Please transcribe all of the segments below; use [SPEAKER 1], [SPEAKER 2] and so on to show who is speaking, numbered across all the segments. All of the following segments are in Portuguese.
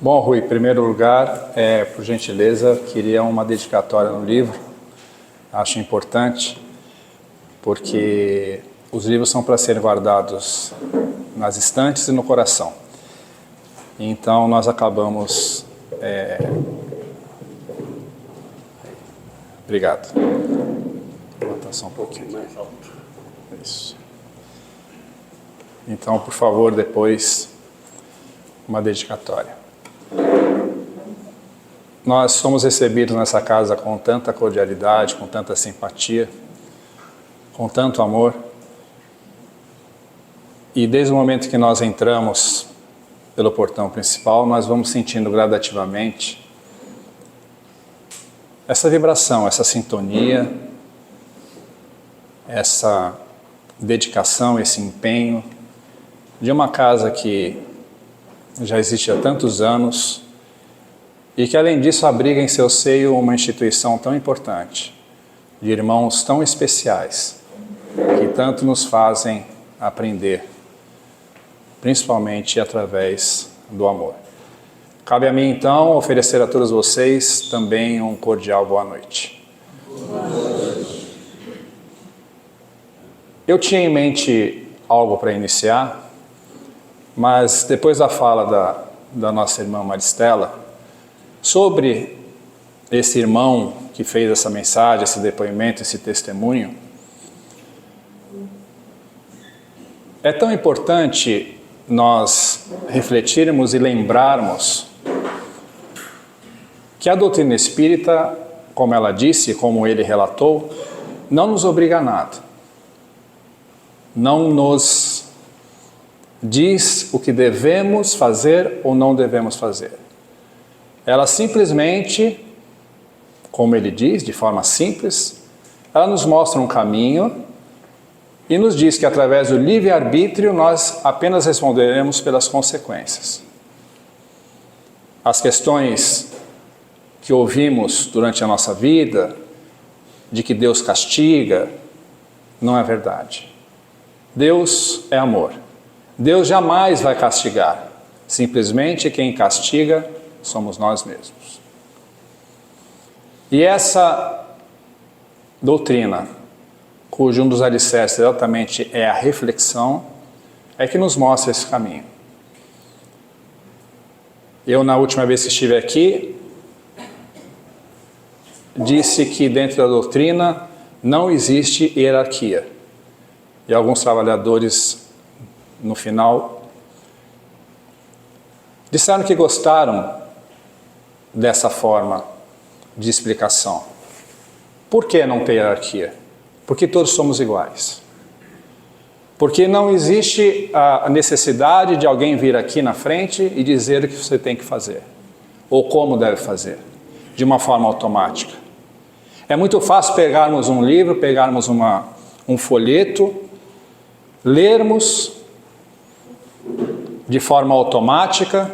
[SPEAKER 1] Bom, Rui, em primeiro lugar, por gentileza, queria uma dedicatória no livro. Acho importante, porque os livros são para serem guardados nas estantes e no coração. Então, nós acabamos... Obrigado. Vou botar só um pouquinho mais alto. Isso. Então, por favor, depois, uma dedicatória. Nós somos recebidos nessa casa com tanta cordialidade, com tanta simpatia, com tanto amor. E desde o momento que nós entramos pelo portão principal, nós vamos sentindo gradativamente essa vibração, essa sintonia, essa dedicação, esse empenho de uma casa que já existe há tantos anos e que, além disso, abriga em seu seio uma instituição tão importante, de irmãos tão especiais, que tanto nos fazem aprender, principalmente através do amor. Cabe a mim, então, oferecer a todos vocês também um cordial boa noite. Boa noite. Eu tinha em mente algo para iniciar, mas depois da fala da nossa irmã Maristela, sobre esse irmão que fez essa mensagem, esse depoimento, esse testemunho, é tão importante nós refletirmos e lembrarmos que a doutrina espírita, como ela disse, como ele relatou, não nos obriga a nada. Não nos diz o que devemos fazer ou não devemos fazer. Ela simplesmente, como ele diz, de forma simples, ela nos mostra um caminho e nos diz que através do livre-arbítrio nós apenas responderemos pelas consequências. As questões que ouvimos durante a nossa vida, de que Deus castiga, não é verdade. Deus é amor. Deus jamais vai castigar. Simplesmente quem castiga somos nós mesmos. E essa doutrina, cujo um dos alicerces exatamente é a reflexão, é que nos mostra esse caminho. Eu, na última vez que estive aqui, disse que dentro da doutrina não existe hierarquia. E alguns trabalhadores, no final, disseram que gostaram dessa forma de explicação. Por que não ter hierarquia? Porque todos somos iguais. Porque não existe a necessidade de alguém vir aqui na frente e dizer o que você tem que fazer, ou como deve fazer, de uma forma automática. É muito fácil pegarmos um livro, pegarmos um folheto, lermos de forma automática,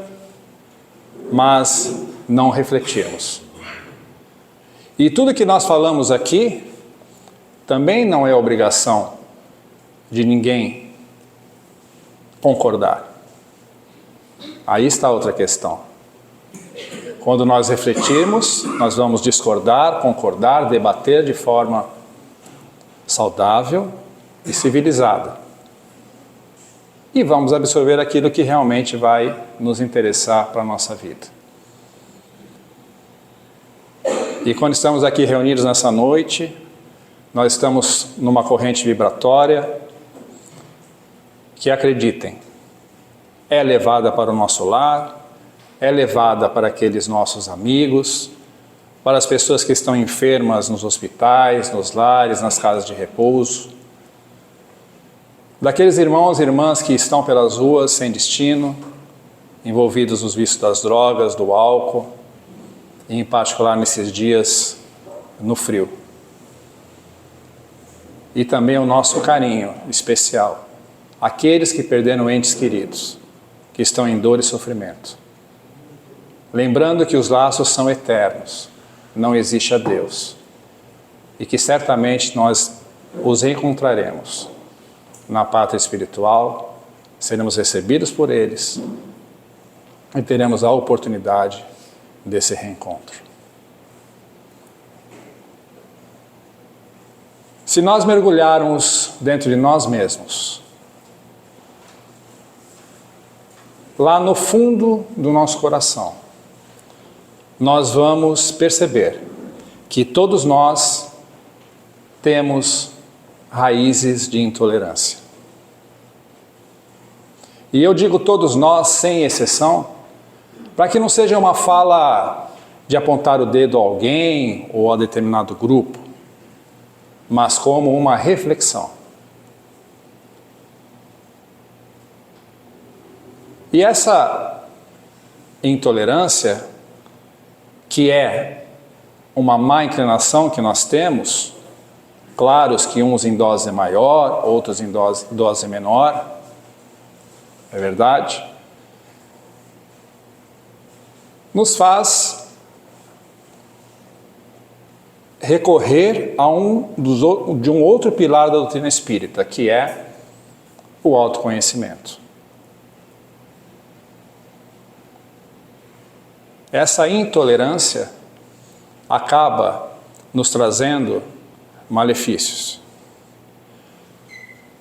[SPEAKER 1] mas não refletirmos. E tudo que nós falamos aqui também não é obrigação de ninguém concordar. Aí está outra questão. Quando nós refletirmos, nós vamos discordar, concordar, debater de forma saudável e civilizada. E vamos absorver aquilo que realmente vai nos interessar para a nossa vida. E quando estamos aqui reunidos nessa noite, nós estamos numa corrente vibratória que, acreditem, é levada para o nosso lar, é levada para aqueles nossos amigos, para as pessoas que estão enfermas nos hospitais, nos lares, nas casas de repouso, daqueles irmãos e irmãs que estão pelas ruas sem destino, envolvidos nos vícios das drogas, do álcool, e em particular nesses dias no frio. E também o nosso carinho especial, aqueles que perderam entes queridos, que estão em dor e sofrimento. Lembrando que os laços são eternos, não existe adeus, e que certamente nós os encontraremos na pátria espiritual, seremos recebidos por eles, e teremos a oportunidade desse reencontro. Se nós mergulharmos dentro de nós mesmos, lá no fundo do nosso coração, nós vamos perceber que todos nós temos raízes de intolerância. E eu digo todos nós, sem exceção, para que não seja uma fala de apontar o dedo a alguém ou a determinado grupo, mas como uma reflexão. E essa intolerância, que é uma má inclinação que nós temos, claros que uns em dose maior, outros em dose menor, é verdade, nos faz recorrer a de um outro pilar da doutrina espírita, que é o autoconhecimento. Essa intolerância acaba nos trazendo malefícios.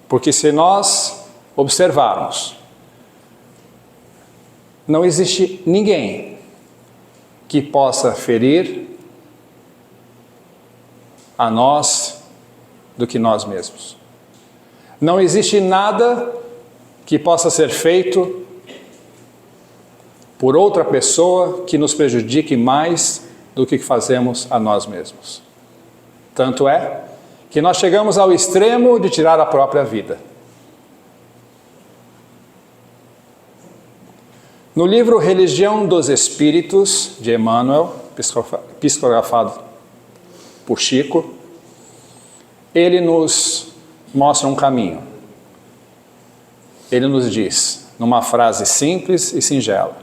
[SPEAKER 1] Porque se nós observarmos, não existe ninguém que possa ferir a nós do que nós mesmos. Não existe nada que possa ser feito por outra pessoa que nos prejudique mais do que fazemos a nós mesmos. Tanto é que nós chegamos ao extremo de tirar a própria vida. No livro Religião dos Espíritos, de Emmanuel, psicografado por Chico, ele nos mostra um caminho. Ele nos diz, numa frase simples e singela: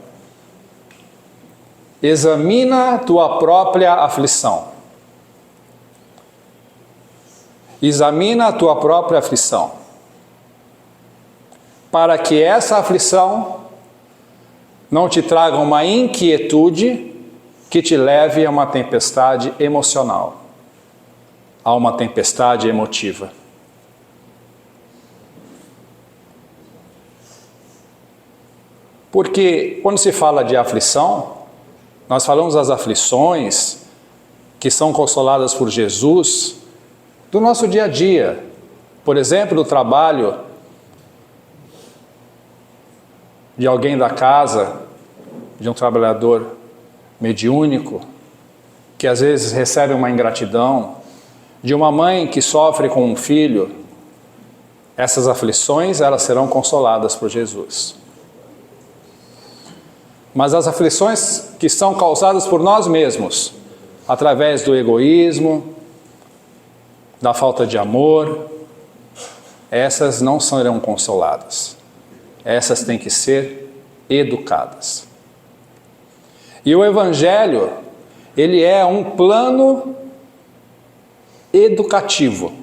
[SPEAKER 1] examina tua própria aflição. Examina a tua própria aflição, para que essa aflição não te traga uma inquietude que te leve a uma tempestade emocional, a uma tempestade emotiva. Porque quando se fala de aflição, nós falamos das aflições que são consoladas por Jesus do nosso dia a dia. Por exemplo, do trabalho de alguém da casa, de um trabalhador mediúnico, que às vezes recebe uma ingratidão, de uma mãe que sofre com um filho. Essas aflições, elas serão consoladas por Jesus. Mas as aflições que são causadas por nós mesmos, através do egoísmo, da falta de amor, essas não serão consoladas. Essas têm que ser educadas. E o Evangelho, ele é um plano educativo.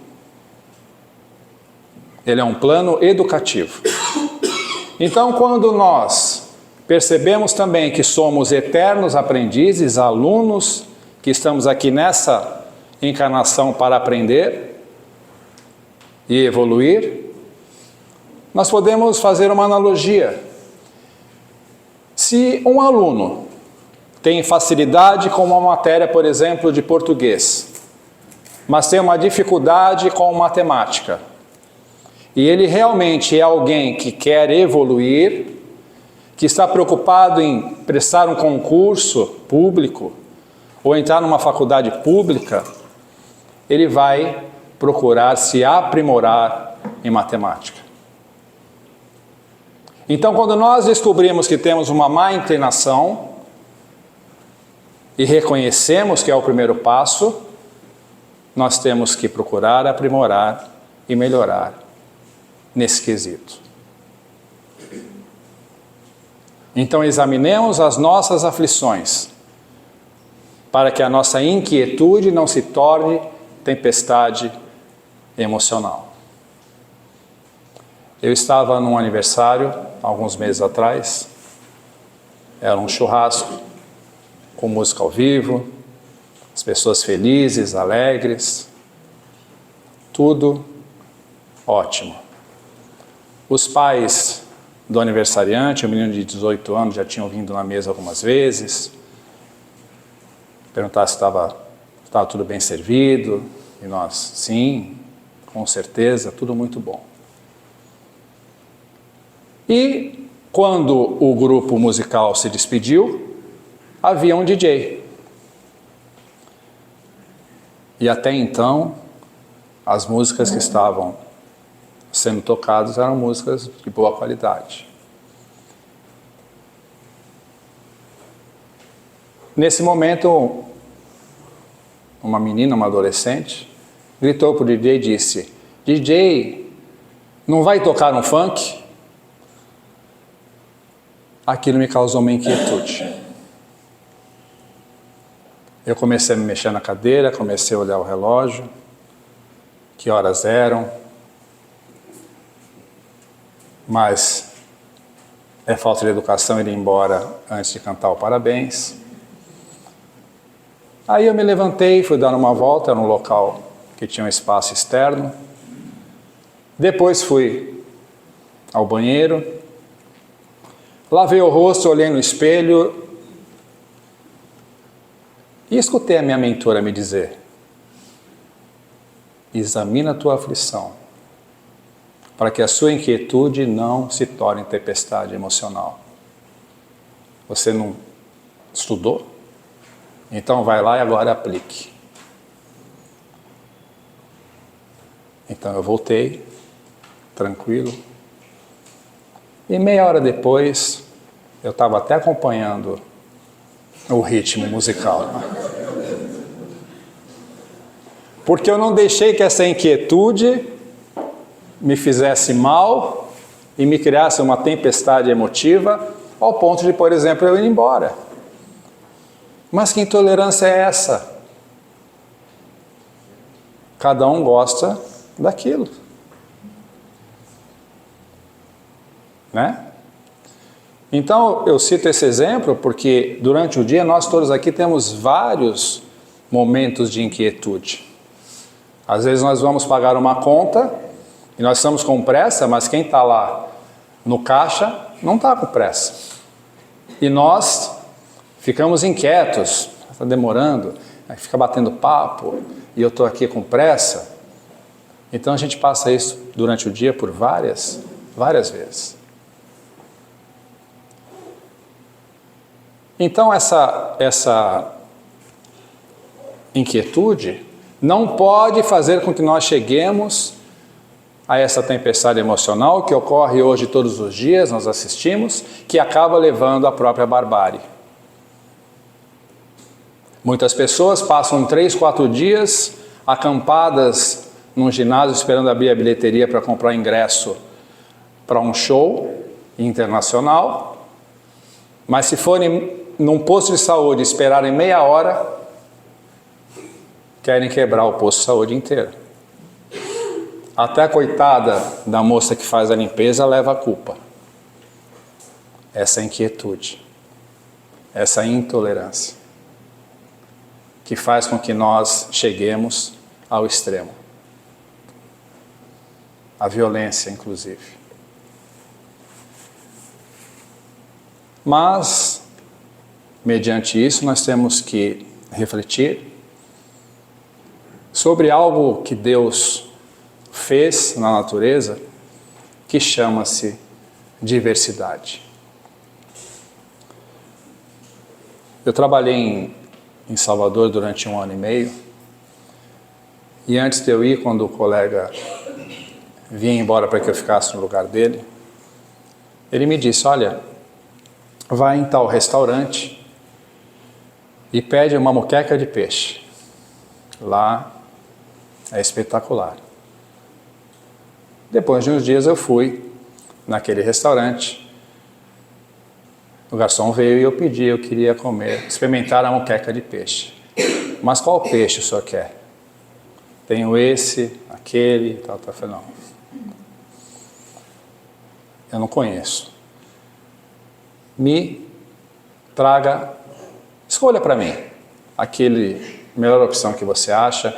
[SPEAKER 1] Ele é um plano educativo. Então, quando nós percebemos também que somos eternos aprendizes, alunos, que estamos aqui nessa encarnação para aprender e evoluir, nós podemos fazer uma analogia. Se um aluno tem facilidade com uma matéria, por exemplo, de português, mas tem uma dificuldade com matemática, e ele realmente é alguém que quer evoluir, que está preocupado em prestar um concurso público ou entrar numa faculdade pública, ele vai procurar se aprimorar em matemática. Então, quando nós descobrimos que temos uma má inclinação e reconhecemos que é o primeiro passo, nós temos que procurar aprimorar e melhorar nesse quesito. Então, examinemos as nossas aflições, para que a nossa inquietude não se torne tempestade emocional. Eu estava num aniversário, alguns meses atrás, Era um churrasco com música ao vivo, as pessoas felizes, alegres, tudo ótimo. Os pais do aniversariante, o menino de 18 anos, já tinham vindo na mesa algumas vezes, perguntar se estava tudo bem servido, e nós, sim, com certeza, tudo muito bom. E quando o grupo musical se despediu, havia um DJ. E até então, as músicas que estavam sendo tocadas eram músicas de boa qualidade. Nesse momento, uma menina, uma adolescente, gritou para o DJ e disse: DJ, não vai tocar um funk? Aquilo me causou uma inquietude. Eu comecei a me mexer na cadeira, comecei a olhar o relógio, que horas eram, mas é falta de educação ir embora antes de cantar o parabéns. Aí eu me levantei, fui dar uma volta, era um local que tinha um espaço externo. Depois fui ao banheiro, lavei o rosto, olhei no espelho e escutei a minha mentora me dizer: examina a tua aflição, para que a sua inquietude não se torne tempestade emocional. Você não estudou? Então vai lá e agora aplique. Então eu voltei, tranquilo, e meia hora depois, eu estava até acompanhando o ritmo musical. Porque eu não deixei que essa inquietude me fizesse mal e me criasse uma tempestade emotiva ao ponto de, por exemplo, eu ir embora. Mas que intolerância é essa? Cada um gosta daquilo. Né? Então, eu cito esse exemplo porque durante o dia nós todos aqui temos vários momentos de inquietude. Às vezes nós vamos pagar uma conta e nós estamos com pressa, mas quem está lá no caixa não está com pressa. E nós ficamos inquietos, está demorando, aí fica batendo papo e eu estou aqui com pressa. Então a gente passa isso durante o dia por várias vezes. Então essa inquietude não pode fazer com que nós cheguemos a essa tempestade emocional que ocorre hoje todos os dias, nós assistimos, que acaba levando à própria barbárie. Muitas pessoas passam 3, 4 dias acampadas num ginásio esperando abrir a bilheteria para comprar ingresso para um show internacional, mas se forem num posto de saúde esperarem meia hora, querem quebrar o posto de saúde inteiro. Até a coitada da moça que faz a limpeza leva a culpa. Essa inquietude, essa intolerância, que faz com que nós cheguemos ao extremo. A violência, inclusive. Mas, mediante isso, nós temos que refletir sobre algo que Deus fez na natureza, que chama-se diversidade. Eu trabalhei em Salvador durante 1 ano e meio, e antes de eu ir, quando o colega vinha embora para que eu ficasse no lugar dele, ele me disse: olha, vai em tal restaurante e pede uma moqueca de peixe. Lá é espetacular. Depois de uns dias eu fui naquele restaurante, o garçom veio e eu pedi, eu queria comer, experimentar a moqueca de peixe. Mas qual peixe o senhor quer? Tenho esse, aquele, tal. Eu falei: não, eu não conheço. Me escolha para mim aquele melhor opção que você acha,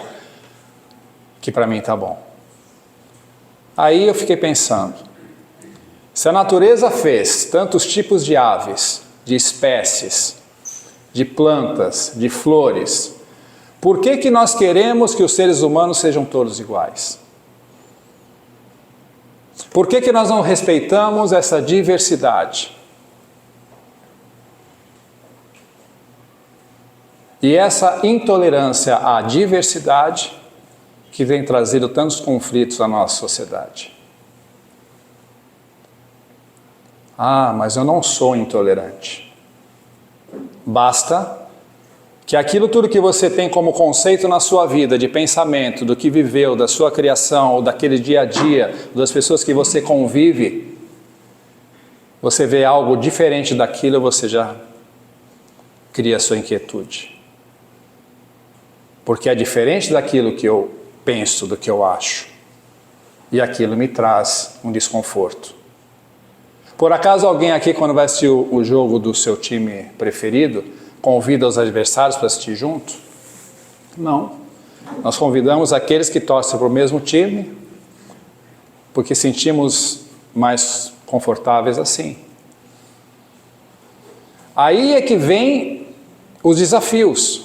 [SPEAKER 1] que para mim está bom. Aí eu fiquei pensando, se a natureza fez tantos tipos de aves, de espécies, de plantas, de flores, por que nós queremos que os seres humanos sejam todos iguais? Por que nós não respeitamos essa diversidade? E essa intolerância à diversidade que tem trazido tantos conflitos à nossa sociedade. Ah, mas eu não sou intolerante. Basta que aquilo tudo que você tem como conceito na sua vida, de pensamento, do que viveu, da sua criação, ou daquele dia a dia, das pessoas que você convive, você vê algo diferente daquilo, você já cria a sua inquietude. Porque é diferente daquilo que eu penso, do que eu acho. E aquilo me traz um desconforto. Por acaso alguém aqui, quando vai assistir o jogo do seu time preferido, convida os adversários para assistir junto? Não. Nós convidamos aqueles que torcem para o mesmo time, porque sentimos mais confortáveis assim. Aí é que vem os desafios.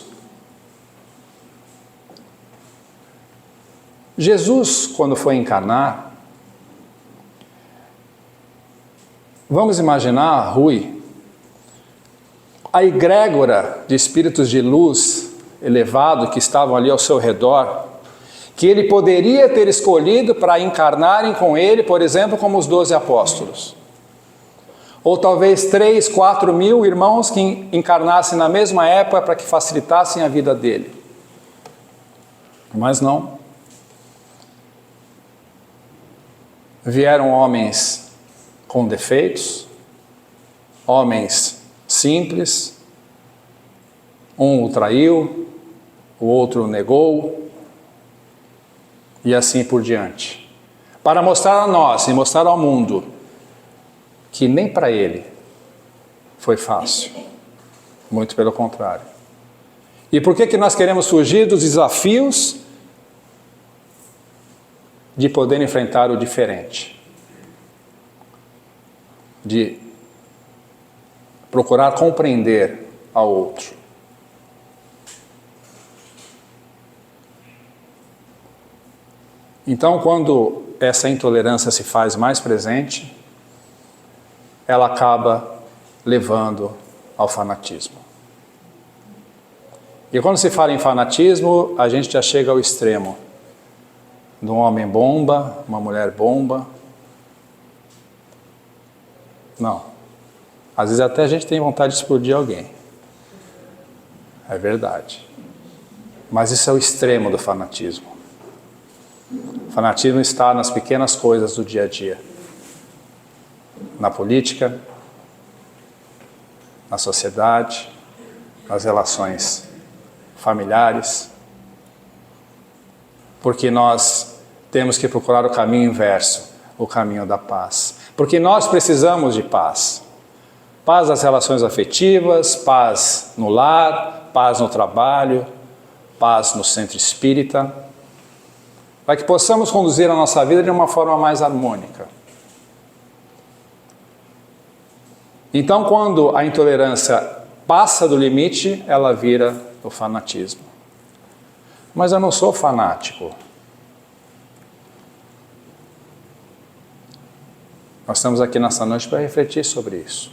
[SPEAKER 1] Jesus, quando foi encarnar, vamos imaginar, Rui, a egrégora de espíritos de luz elevado que estavam ali ao seu redor, que ele poderia ter escolhido para encarnarem com ele, por exemplo, como os 12 apóstolos. Ou talvez 3, 4 mil irmãos que encarnassem na mesma época para que facilitassem a vida dele. Mas não. Vieram homens com defeitos, homens simples, um o traiu, o outro o negou, e assim por diante. Para mostrar a nós e mostrar ao mundo que nem para ele foi fácil, muito pelo contrário. E por que nós queremos fugir dos desafios de poder enfrentar o diferente? De procurar compreender ao outro. Então, quando essa intolerância se faz mais presente, ela acaba levando ao fanatismo. E quando se fala em fanatismo, a gente já chega ao extremo de um homem bomba, uma mulher bomba. Não. Às vezes até a gente tem vontade de explodir alguém. É verdade. Mas isso é o extremo do fanatismo. O fanatismo está nas pequenas coisas do dia a dia. Na política, na sociedade, nas relações familiares. Porque nós temos que procurar o caminho inverso, o caminho da paz. Porque nós precisamos de paz. Paz nas relações afetivas, paz no lar, paz no trabalho, paz no centro espírita, para que possamos conduzir a nossa vida de uma forma mais harmônica. Então, quando a intolerância passa do limite, ela vira o fanatismo. Mas eu não sou fanático. Nós estamos aqui nessa noite para refletir sobre isso.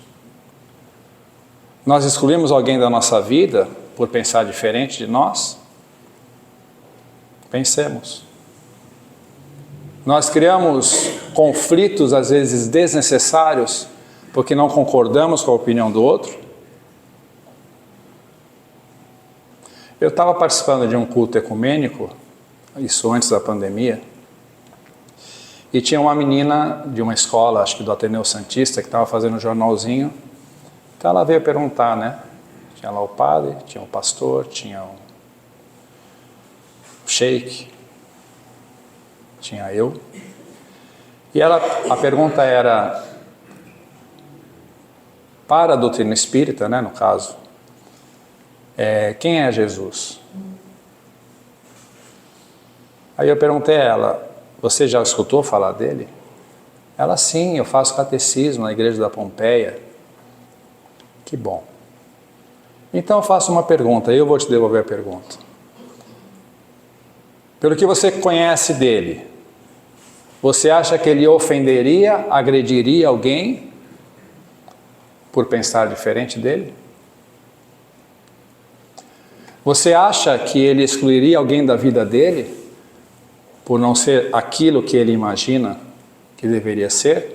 [SPEAKER 1] Nós excluímos alguém da nossa vida por pensar diferente de nós? Pensemos. Nós criamos conflitos, às vezes desnecessários, porque não concordamos com a opinião do outro? Eu estava participando de um culto ecumênico, isso antes da pandemia, e tinha uma menina de uma escola, acho que do Ateneu Santista, que estava fazendo um jornalzinho. Então ela veio perguntar, né? Tinha lá o padre, tinha o pastor, tinha o sheik, tinha eu. E a pergunta era: para a doutrina espírita, né, no caso, quem é Jesus? Aí eu perguntei a ela, você já escutou falar dele? Ela, sim, eu faço catecismo na igreja da Pompeia. Que bom. Então eu faço uma pergunta, e eu vou te devolver a pergunta. Pelo que você conhece dele, você acha que ele ofenderia, agrediria alguém por pensar diferente dele? Você acha que ele excluiria alguém da vida dele por não ser aquilo que ele imagina que deveria ser?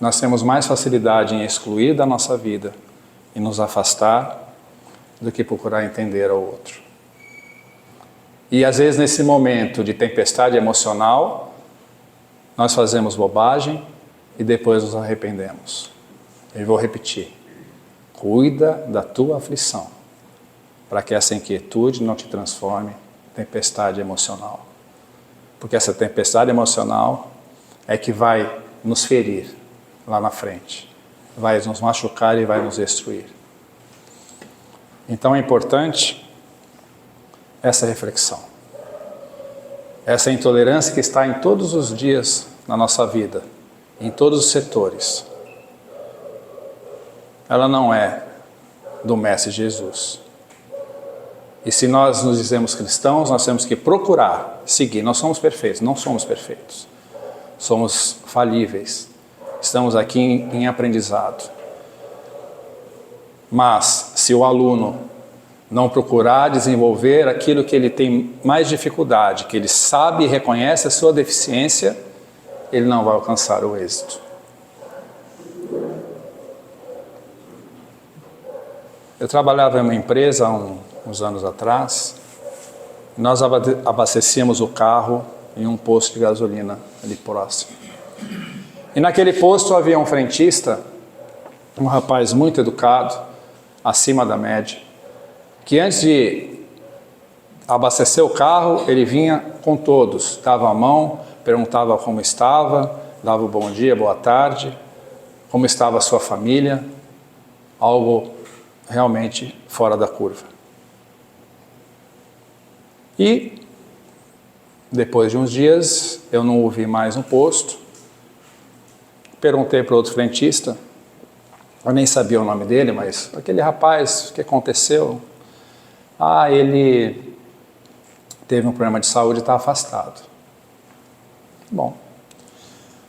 [SPEAKER 1] Nós temos mais facilidade em excluir da nossa vida e nos afastar do que procurar entender ao outro. E às vezes nesse momento de tempestade emocional, nós fazemos bobagem e depois nos arrependemos. Eu vou repetir. Cuida da tua aflição, para que essa inquietude não te transforme em tempestade emocional. Porque essa tempestade emocional é que vai nos ferir lá na frente, vai nos machucar e vai nos destruir. Então é importante essa reflexão. Essa intolerância que está em todos os dias na nossa vida, em todos os setores, ela não é do Mestre Jesus. E se nós nos dizemos cristãos, nós temos que procurar seguir. Nós somos perfeitos, não somos perfeitos. Somos falíveis. Estamos aqui em aprendizado. Mas, se o aluno não procurar desenvolver aquilo que ele tem mais dificuldade, que ele sabe e reconhece a sua deficiência, ele não vai alcançar o êxito. Eu trabalhava em uma empresa há uns anos atrás, e nós abastecíamos o carro em um posto de gasolina ali próximo. E naquele posto havia um frentista, um rapaz muito educado, acima da média, que antes de abastecer o carro, ele vinha com todos, dava a mão, perguntava como estava, dava o bom dia, boa tarde, como estava a sua família, algo realmente fora da curva. E depois de uns dias, eu não o vi mais no posto, perguntei para outro frentista, eu nem sabia o nome dele, mas aquele rapaz, o que aconteceu? Ele teve um problema de saúde e está afastado. Bom,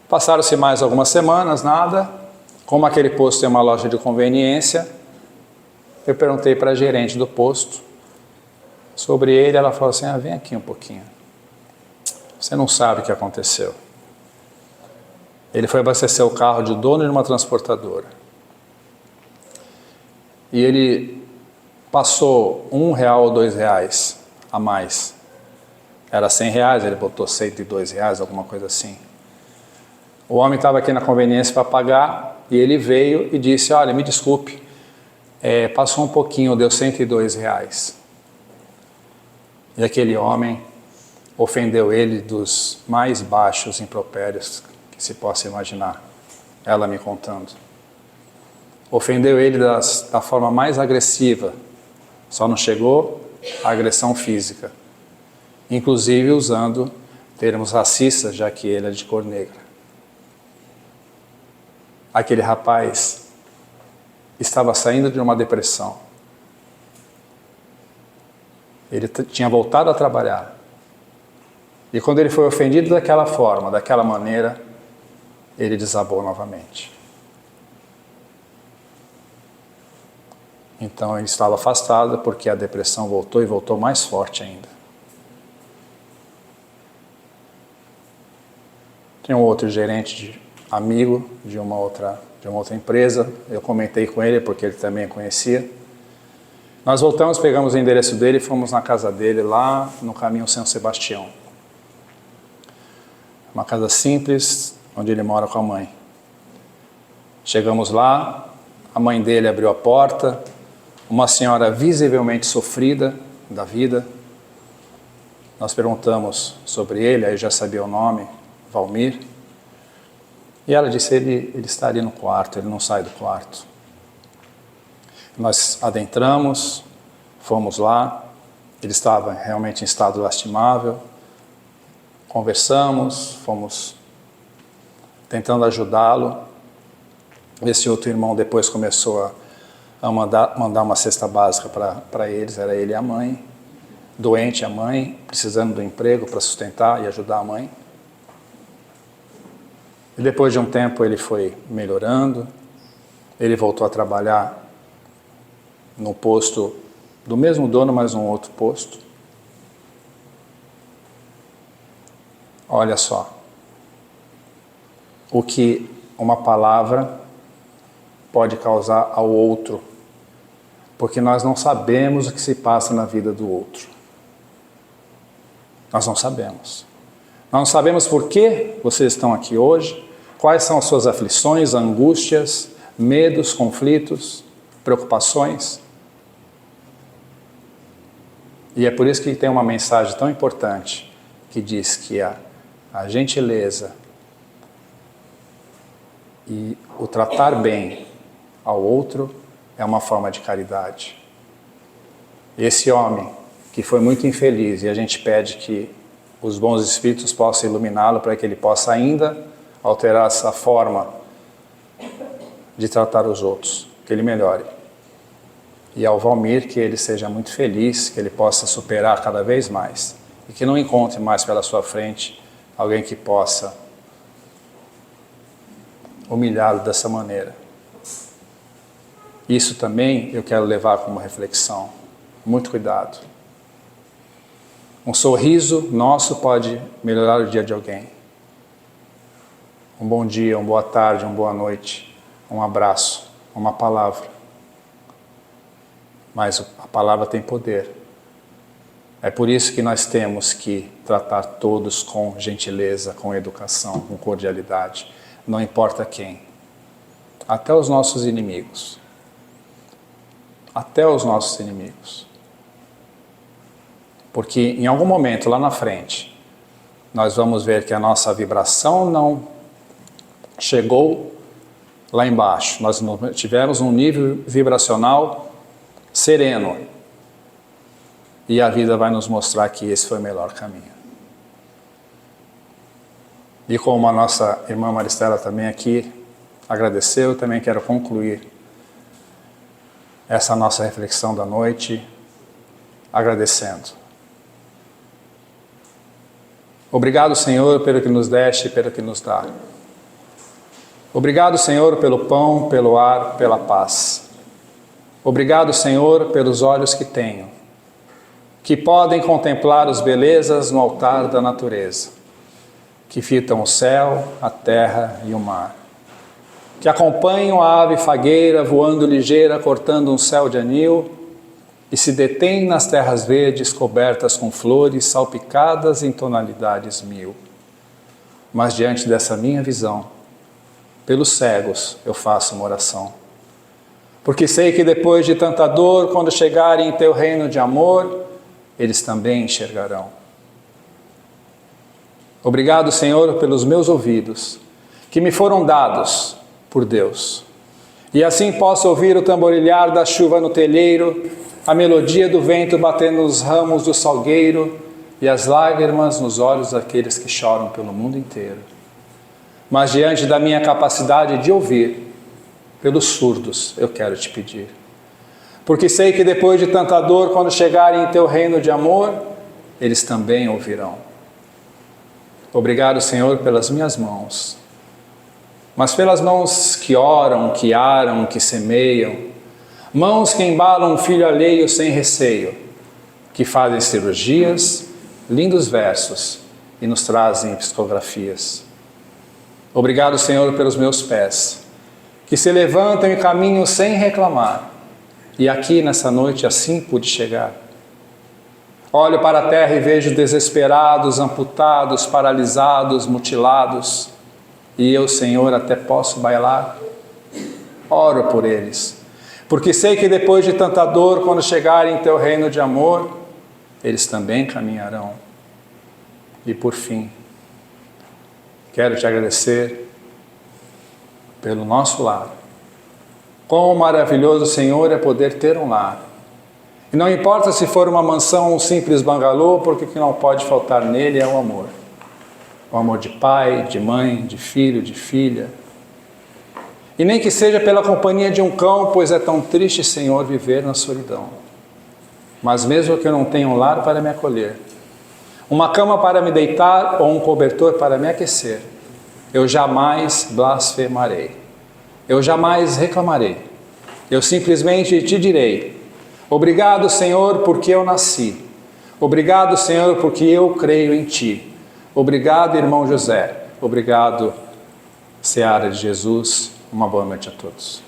[SPEAKER 1] passaram-se mais algumas semanas, nada. Como aquele posto tem uma loja de conveniência, eu perguntei para a gerente do posto sobre ele. Ela falou assim, vem aqui um pouquinho. Você não sabe o que aconteceu. Ele foi abastecer o carro de dono de uma transportadora. E ele passou R$1 ou R$2 a mais. Era R$100, ele botou R$102, alguma coisa assim. O homem estava aqui na conveniência para pagar e ele veio e disse, olha, me desculpe, passou um pouquinho, deu R$102. E aquele homem ofendeu ele dos mais baixos impropérios que se possa imaginar, ela me contando. Ofendeu ele da forma mais agressiva, só não chegou à agressão física, inclusive usando termos racistas, já que ele é de cor negra. Aquele rapaz estava saindo de uma depressão. Ele tinha voltado a trabalhar. E quando ele foi ofendido daquela forma, daquela maneira, ele desabou novamente. Então ele estava afastado porque a depressão voltou e voltou mais forte ainda. Tinha um outro gerente amigo de uma outra empresa, eu comentei com ele porque ele também conhecia. Nós voltamos, pegamos o endereço dele e fomos na casa dele lá no caminho São Sebastião. Uma casa simples, onde ele mora com a mãe. Chegamos lá, a mãe dele abriu a porta, uma senhora visivelmente sofrida da vida. Nós perguntamos sobre ele, aí já sabia o nome, Valmir. E ela disse, ele está ali no quarto, ele não sai do quarto. Nós adentramos, fomos lá, ele estava realmente em estado lastimável, conversamos, fomos tentando ajudá-lo. Esse outro irmão depois começou a mandar uma cesta básica para eles, era ele e a mãe, doente a mãe, precisando do emprego para sustentar e ajudar a mãe. E depois de um tempo ele foi melhorando, ele voltou a trabalhar no posto do mesmo dono, mas num outro posto. Olha só, o que uma palavra pode causar ao outro, porque nós não sabemos o que se passa na vida do outro. Nós não sabemos. Nós não sabemos por que vocês estão aqui hoje, quais são as suas aflições, angústias, medos, conflitos, preocupações. E é por isso que tem uma mensagem tão importante que diz que a gentileza e o tratar bem ao outro é uma forma de caridade. Esse homem que foi muito infeliz, e a gente pede que os bons espíritos possam iluminá-lo para que ele possa ainda alterar essa forma de tratar os outros, que ele melhore. E ao Valmir, que ele seja muito feliz, que ele possa superar cada vez mais e que não encontre mais pela sua frente alguém que possa humilhá-lo dessa maneira. Isso também eu quero levar como reflexão. Muito cuidado. Um sorriso nosso pode melhorar o dia de alguém. Um bom dia, uma boa tarde, uma boa noite, um abraço, uma palavra. Mas a palavra tem poder. É por isso que nós temos que tratar todos com gentileza, com educação, com cordialidade. Não importa quem. Até os nossos inimigos. Até os nossos inimigos. Porque em algum momento lá na frente, nós vamos ver que a nossa vibração não chegou lá embaixo. Nós não tivemos um nível vibracional sereno. E a vida vai nos mostrar que esse foi o melhor caminho. E como a nossa irmã Maristela também aqui agradeceu, eu também quero concluir essa nossa reflexão da noite agradecendo. Obrigado, Senhor, pelo que nos deste e pelo que nos dá. Obrigado, Senhor, pelo pão, pelo ar, pela paz. Obrigado, Senhor, pelos olhos que tenho, que podem contemplar as belezas no altar da natureza, que fitam o céu, a terra e o mar, que acompanham a ave fagueira voando ligeira, cortando um céu de anil, e se detém nas terras verdes cobertas com flores salpicadas em tonalidades mil. Mas diante dessa minha visão, pelos cegos eu faço uma oração. Porque sei que depois de tanta dor, quando chegarem em teu reino de amor, eles também enxergarão. Obrigado, Senhor, pelos meus ouvidos, que me foram dados por Deus. E assim posso ouvir o tamborilhar da chuva no telheiro, a melodia do vento batendo nos ramos do salgueiro e as lágrimas nos olhos daqueles que choram pelo mundo inteiro. Mas diante da minha capacidade de ouvir, pelos surdos eu quero te pedir. Porque sei que depois de tanta dor, quando chegarem em teu reino de amor, eles também ouvirão. Obrigado, Senhor, pelas minhas mãos, mas pelas mãos que oram, que aram, que semeiam, mãos que embalam um filho alheio sem receio, que fazem cirurgias, lindos versos e nos trazem psicografias. Obrigado, Senhor, pelos meus pés, que se levantam e caminham sem reclamar, e aqui nessa noite assim pude chegar. Olho para a terra e vejo desesperados, amputados, paralisados, mutilados, e eu, Senhor, até posso bailar. Oro por eles, porque sei que depois de tanta dor, quando chegarem em teu reino de amor, eles também caminharão. E por fim, quero te agradecer pelo nosso lar. Quão maravilhoso, Senhor, é poder ter um lar. E não importa se for uma mansão ou um simples bangalô, porque o que não pode faltar nele é o amor. O amor de pai, de mãe, de filho, de filha. E nem que seja pela companhia de um cão, pois é tão triste, Senhor, viver na solidão. Mas mesmo que eu não tenha um lar para me acolher, uma cama para me deitar ou um cobertor para me aquecer, eu jamais blasfemarei. Eu jamais reclamarei. Eu simplesmente te direi: obrigado, Senhor, porque eu nasci. Obrigado, Senhor, porque eu creio em Ti. Obrigado, irmão José. Obrigado, Seara de Jesus. Uma boa noite a todos.